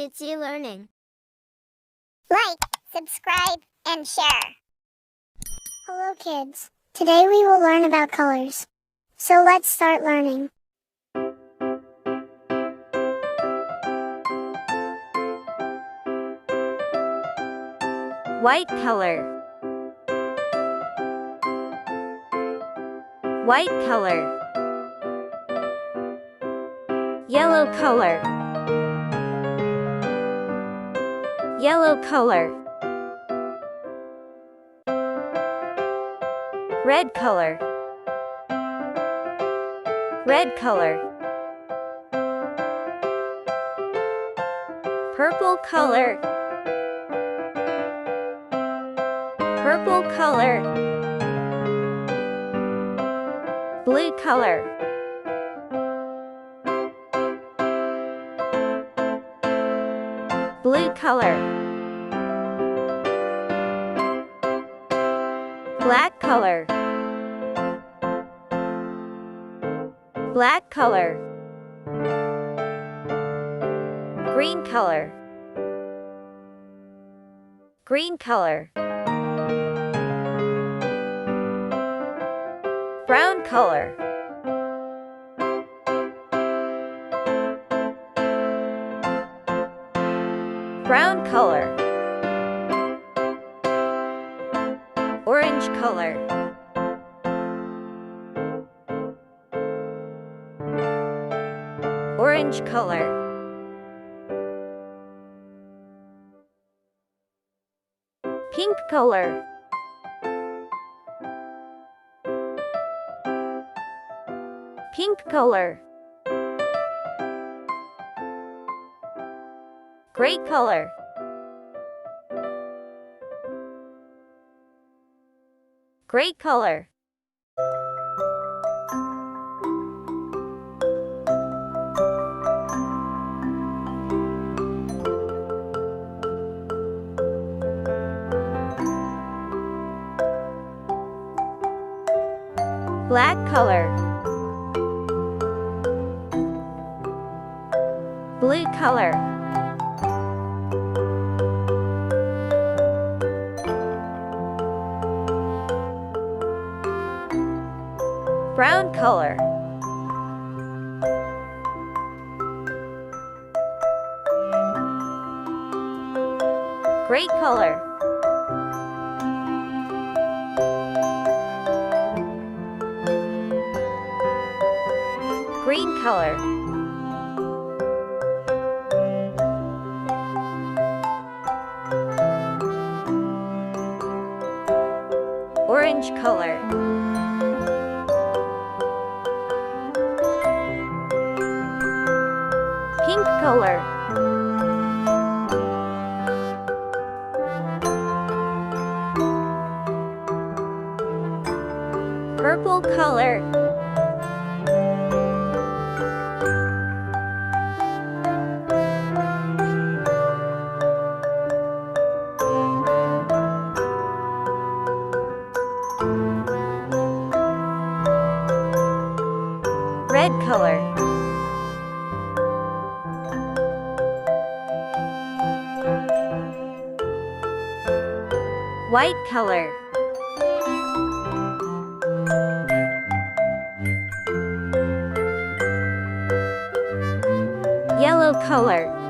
cutesy learning. Like, subscribe, and share. Hello kids. Today we will learn about colors. So let's start learning. White color. White color. Yellow color. Yellow color. Red color. Red color. Purple color. Purple color. Blue color. Blue color. Black color. Black color. Green color. Green color. Brown color. Brown color. Orange color. Orange color. Pink color. Pink color. Gray color. Gray color. Black color. Blue color. Brown color. Gray color. Green color. Orange color. Pink color. Purple color. Red color. White color. Yellow color.